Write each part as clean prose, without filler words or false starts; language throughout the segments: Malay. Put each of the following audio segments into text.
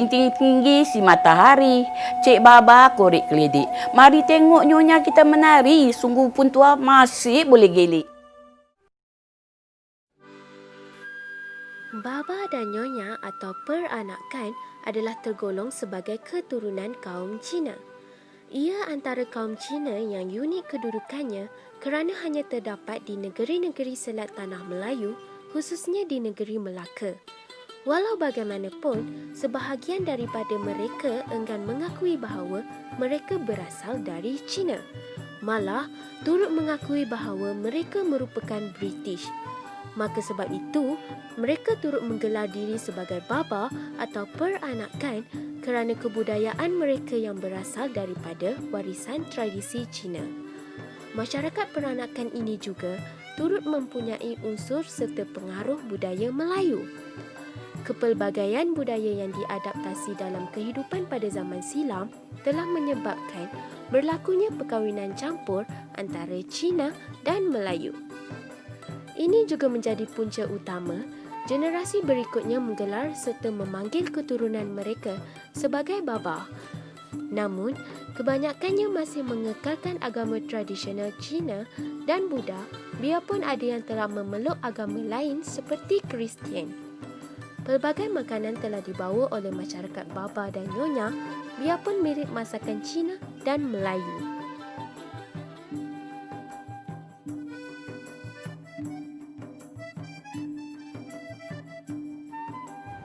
tinggi-tinggi si matahari. Cik Baba korek keledik. Mari tengok nyonya kita menari. Sungguh pun tua masih boleh gelik. Baba dan Nyonya atau peranakan adalah tergolong sebagai keturunan kaum Cina. Ia antara kaum Cina yang unik kedudukannya kerana hanya terdapat di negeri-negeri Selat Tanah Melayu, khususnya di negeri Melaka. Walau bagaimanapun, sebahagian daripada mereka enggan mengakui bahawa mereka berasal dari Cina. Malah, turut mengakui bahawa mereka merupakan British. Maka sebab itu, mereka turut menggelar diri sebagai baba atau peranakan kerana kebudayaan mereka yang berasal daripada warisan tradisi Cina. Masyarakat peranakan ini juga turut mempunyai unsur serta pengaruh budaya Melayu. Kepelbagaian budaya yang diadaptasi dalam kehidupan pada zaman silam telah menyebabkan berlakunya perkahwinan campur antara Cina dan Melayu. Ini juga menjadi punca utama generasi berikutnya menggelar serta memanggil keturunan mereka sebagai baba. Namun, kebanyakannya masih mengekalkan agama tradisional Cina dan Buddha biarpun ada yang telah memeluk agama lain seperti Kristian. Pelbagai makanan telah dibawa oleh masyarakat baba dan nyonya biarpun mirip masakan Cina dan Melayu.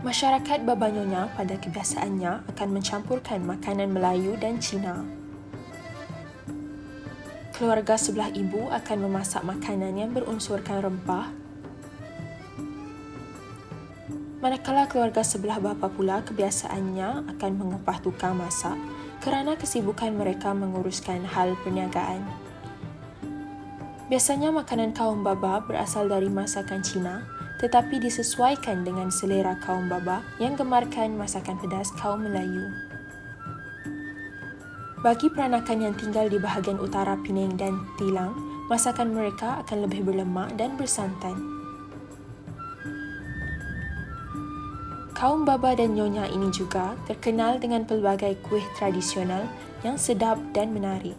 Masyarakat Baba Nyonya pada kebiasaannya akan mencampurkan makanan Melayu dan Cina. Keluarga sebelah ibu akan memasak makanan yang berunsurkan rempah, manakala keluarga sebelah bapa pula kebiasaannya akan mengupah tukang masak kerana kesibukan mereka menguruskan hal perniagaan. Biasanya makanan kaum baba berasal dari masakan Cina, tetapi disesuaikan dengan selera kaum baba yang gemarkan masakan pedas kaum Melayu. Bagi peranakan yang tinggal di bahagian utara Penang dan Tilang, masakan mereka akan lebih berlemak dan bersantan. Kaum baba dan nyonya ini juga terkenal dengan pelbagai kuih tradisional yang sedap dan menarik.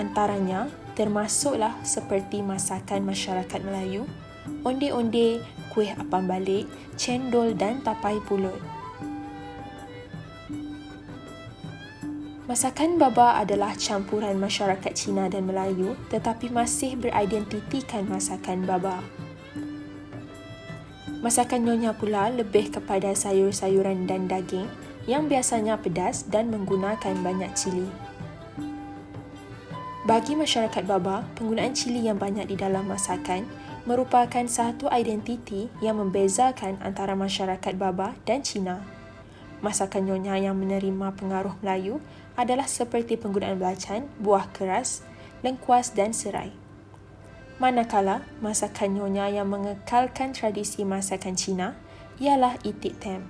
Antaranya termasuklah seperti masakan masyarakat Melayu, onde-onde, kuih apam balik, cendol dan tapai pulut. Masakan baba adalah campuran masyarakat Cina dan Melayu tetapi masih beridentitikan masakan baba. Masakan nyonya pula lebih kepada sayur-sayuran dan daging yang biasanya pedas dan menggunakan banyak cili. Bagi masyarakat baba, penggunaan cili yang banyak di dalam masakan merupakan satu identiti yang membezakan antara masyarakat baba dan Cina. Masakan nyonya yang menerima pengaruh Melayu adalah seperti penggunaan belacan, buah keras, lengkuas dan serai. Manakala masakan nyonya yang mengekalkan tradisi masakan Cina ialah itik tem.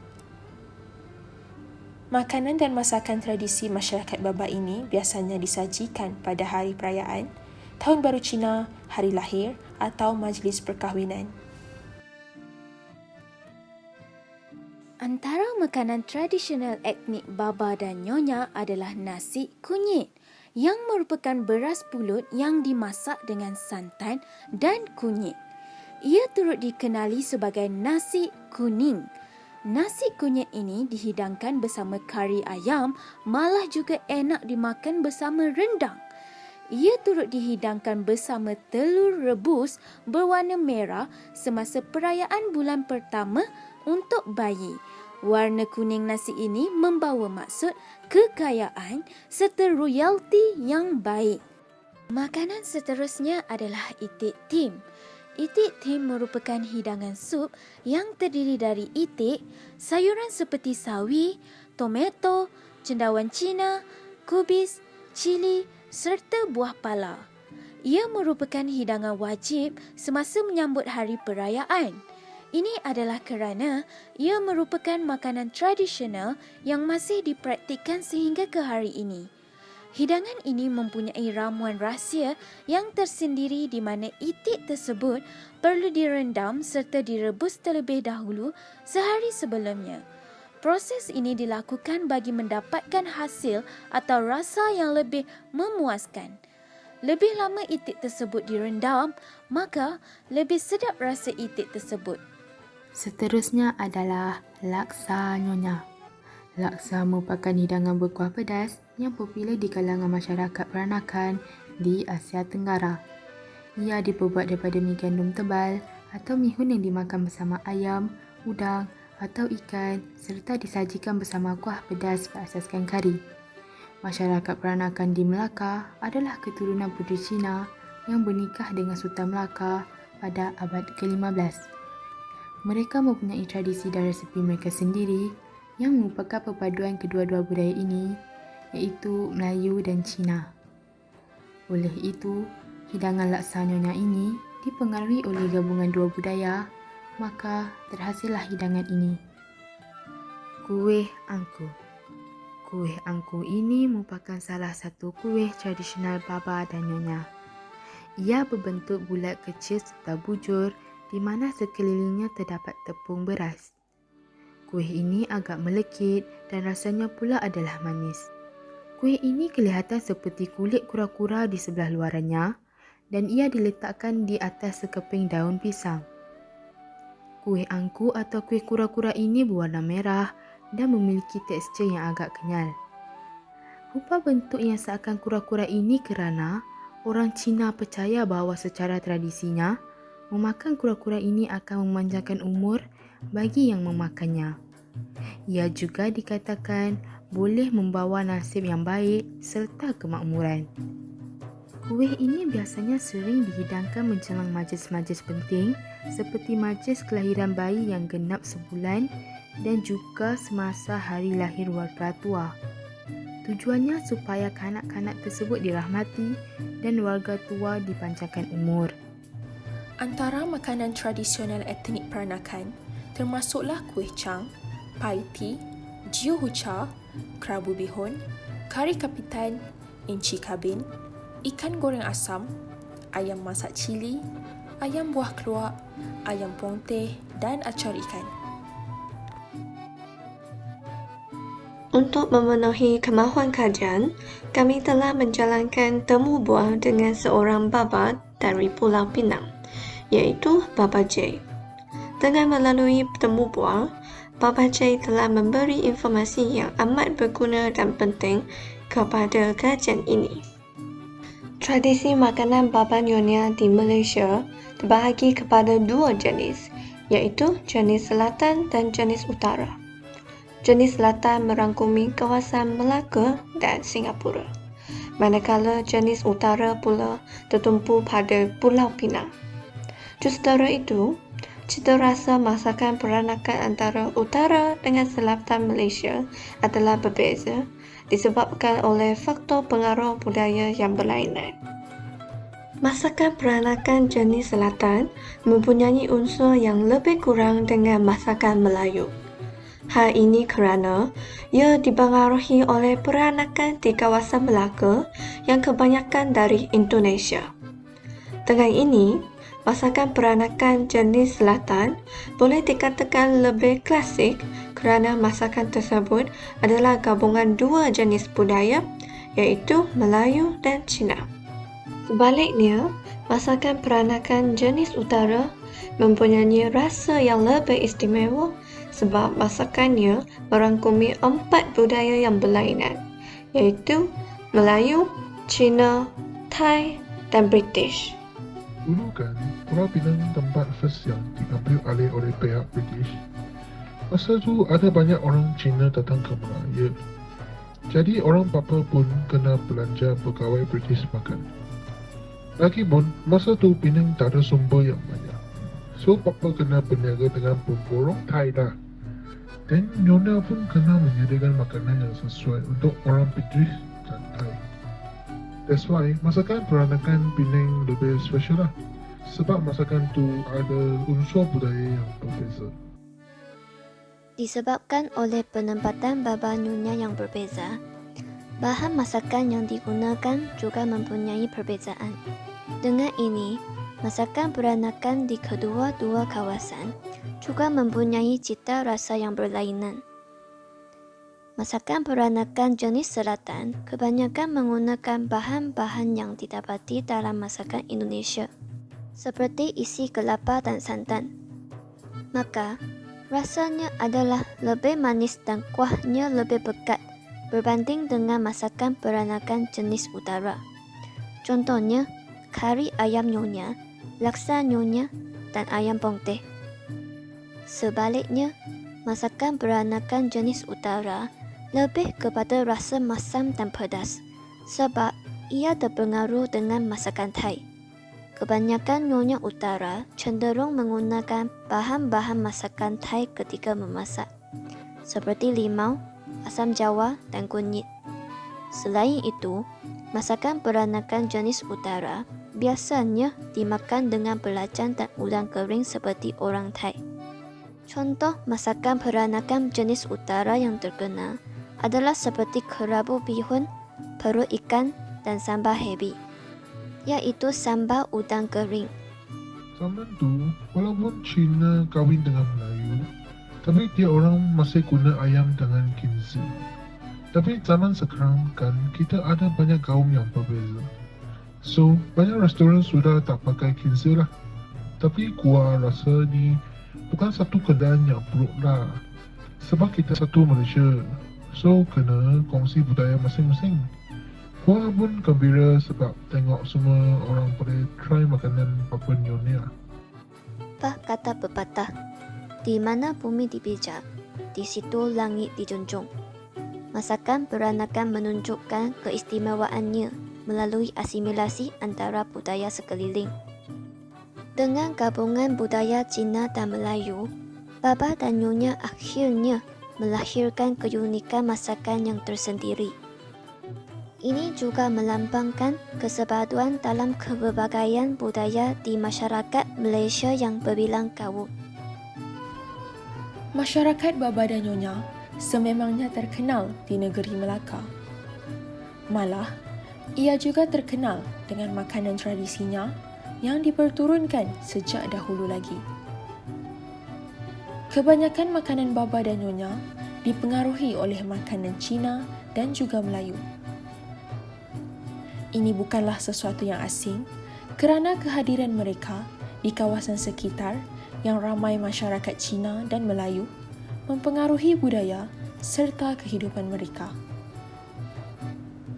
Makanan dan masakan tradisi masyarakat baba ini biasanya disajikan pada hari perayaan, Tahun Baru Cina, hari lahir atau majlis perkahwinan. Antara makanan tradisional etnik baba dan nyonya adalah nasi kunyit yang merupakan beras pulut yang dimasak dengan santan dan kunyit. Ia turut dikenali sebagai nasi kuning. Nasi kunyit ini dihidangkan bersama kari ayam, malah juga enak dimakan bersama rendang. Ia turut dihidangkan bersama telur rebus berwarna merah semasa perayaan bulan pertama untuk bayi. Warna kuning nasi ini membawa maksud kekayaan serta royalti yang baik. Makanan seterusnya adalah itik tim. Itik tim merupakan hidangan sup yang terdiri dari itik, sayuran seperti sawi, tomato, cendawan Cina, kubis, cili serta buah pala. Ia merupakan hidangan wajib semasa menyambut hari perayaan. Ini adalah kerana ia merupakan makanan tradisional yang masih dipraktikkan sehingga ke hari ini. Hidangan ini mempunyai ramuan rahsia yang tersendiri di mana itik tersebut perlu direndam serta direbus terlebih dahulu sehari sebelumnya. Proses ini dilakukan bagi mendapatkan hasil atau rasa yang lebih memuaskan. Lebih lama itik tersebut direndam, maka lebih sedap rasa itik tersebut. Seterusnya adalah laksa nyonya. Laksa merupakan hidangan berkuah pedas yang popular di kalangan masyarakat peranakan di Asia Tenggara. Ia diperbuat daripada mi gandum tebal atau mihun yang dimakan bersama ayam, udang atau ikan serta disajikan bersama kuah pedas berasaskan kari. Masyarakat peranakan di Melaka adalah keturunan puteri Cina yang bernikah dengan Sultan Melaka pada abad ke-15. Mereka mempunyai tradisi dan resepi mereka sendiri yang merupakan perpaduan kedua-dua budaya ini, iaitu Melayu dan Cina. Oleh itu, hidangan laksa nyonya ini dipengaruhi oleh gabungan dua budaya, maka terhasillah hidangan ini. Kuih angku. Kuih angku ini merupakan salah satu kuih tradisional baba dan nyonya. Ia berbentuk bulat kecil serta bujur di mana sekelilingnya terdapat tepung beras. Kuih ini agak melekit dan rasanya pula adalah manis. Kuih ini kelihatan seperti kulit kura-kura di sebelah luarannya dan ia diletakkan di atas sekeping daun pisang. Kuih angku atau kuih kura-kura ini berwarna merah dan memiliki tekstur yang agak kenyal. Rupa bentuk yang seakan kura-kura ini kerana orang Cina percaya bahawa secara tradisinya, memakan kura-kura ini akan memanjangkan umur bagi yang memakannya. Ia juga dikatakan boleh membawa nasib yang baik serta kemakmuran. Kuih ini biasanya sering dihidangkan menjelang majlis-majlis penting seperti majlis kelahiran bayi yang genap sebulan dan juga semasa hari lahir warga tua. Tujuannya supaya kanak-kanak tersebut dirahmati dan warga tua dipanjangkan umur. Antara makanan tradisional etnik peranakan termasuklah kuih cang, pai ti, jiu hucha, kerabu bihun, kari kapitan, inci kabin, ikan goreng asam, ayam masak cili, ayam buah keluak, ayam ponteh dan acar ikan. Untuk memenuhi kemahuan kajian, kami telah menjalankan temu bual dengan seorang baba dari Pulau Pinang, iaitu Baba J. Dengan melalui temu bual, Baba J telah memberi informasi yang amat berguna dan penting kepada kajian ini. Tradisi makanan baba nyonya di Malaysia terbahagi kepada dua jenis, iaitu jenis selatan dan jenis utara. Jenis selatan merangkumi kawasan Melaka dan Singapura, manakala jenis utara pula tertumpu pada Pulau Pinang. Justru itu, cita rasa masakan peranakan antara utara dengan selatan Malaysia adalah berbeza disebabkan oleh faktor pengaruh budaya yang berlainan. Masakan peranakan jenis selatan mempunyai unsur yang lebih kurang dengan masakan Melayu. Hal ini kerana ia dipengaruhi oleh peranakan di kawasan Melaka yang kebanyakan dari Indonesia. Dengan ini, masakan peranakan jenis selatan boleh dikatakan lebih klasik kerana masakan tersebut adalah gabungan dua jenis budaya iaitu Melayu dan Cina. Sebaliknya, masakan peranakan jenis utara mempunyai rasa yang lebih istimewa sebab masakannya merangkumi 4 budaya yang berlainan iaitu Melayu, Cina, Thai dan British. Dulu kan, Pulau Pinang tempat first yang diambil alih oleh pihak British. Masa tu ada banyak orang Cina datang ke Melaya. Jadi orang Papua pun kena belanja pegawai British makan. Lagipun, masa tu Pinang tak ada sumber yang banyak. So Papua kena berniaga dengan pemborong Thai lah. Dan Nyonya pun kena menyediakan makanan yang sesuai untuk orang British dan Thai. That's why masakan peranakan Penang lebih special lah. Sebab masakan tu ada unsur budaya yang berbeza. Disebabkan oleh penempatan baba nyonya yang berbeza, bahan masakan yang digunakan juga mempunyai perbezaan. Dengan ini, masakan peranakan di kedua-dua kawasan juga mempunyai cita rasa yang berlainan. Masakan peranakan jenis selatan kebanyakan menggunakan bahan-bahan yang didapati dalam masakan Indonesia, seperti isi kelapa dan santan. Maka, rasanya adalah lebih manis dan kuahnya lebih pekat berbanding dengan masakan peranakan jenis utara. Contohnya, kari ayam nyonya, laksa nyonya, dan ayam pongteh. Sebaliknya, masakan peranakan jenis utara lebih kepada rasa masam dan pedas sebab ia terpengaruh dengan masakan Thai. Kebanyakan nyonya utara cenderung menggunakan bahan-bahan masakan Thai ketika memasak, seperti limau, asam jawa, dan kunyit. Selain itu, masakan peranakan jenis utara biasanya dimakan dengan belacan dan udang kering seperti orang Thai. Contoh masakan peranakan jenis utara yang terkenal adalah seperti kerabu bihun, perut ikan, dan sambal hebi, yaitu sambal udang kering. Zaman tu, walaupun Cina kahwin dengan Melayu, tapi dia orang masih guna ayam dengan kinzi. Tapi zaman sekarang kan kita ada banyak kaum yang berbeza. So, banyak restoran sudah tak pakai kinzi lah. Tapi gua rasa ni bukan satu keadaan yang buruk lah. Sebab kita satu Malaysia. So, kena kongsi budaya masing-masing. Gua pun gembira sebab tengok semua orang boleh try makanan Papua New Guinea. Bah kata pepatah, di mana bumi dipijak, di situ langit dijunjung. Masakan peranakan menunjukkan keistimewaannya melalui asimilasi antara budaya sekeliling. Dengan gabungan budaya Cina dan Melayu, baba dan nyonya akhirnya melahirkan keunikan masakan yang tersendiri. Ini juga melambangkan kesepaduan dalam keberbagian budaya di masyarakat Malaysia yang berbilang kaum. Masyarakat baba dan nyonya sememangnya terkenal di negeri Melaka. Malah, ia juga terkenal dengan makanan tradisinya yang diperturunkan sejak dahulu lagi. Kebanyakan makanan baba dan nyonya dipengaruhi oleh makanan Cina dan juga Melayu. Ini bukanlah sesuatu yang asing kerana kehadiran mereka di kawasan sekitar yang ramai masyarakat Cina dan Melayu mempengaruhi budaya serta kehidupan mereka.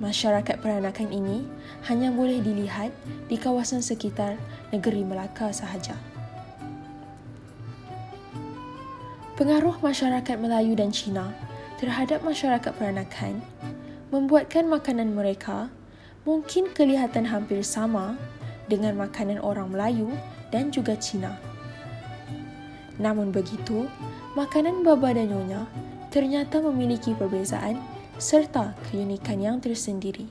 Masyarakat peranakan ini hanya boleh dilihat di kawasan sekitar negeri Melaka sahaja. Pengaruh masyarakat Melayu dan Cina terhadap masyarakat peranakan membuatkan makanan mereka mungkin kelihatan hampir sama dengan makanan orang Melayu dan juga Cina. Namun begitu, makanan baba dan nyonya ternyata memiliki perbezaan serta keunikan yang tersendiri.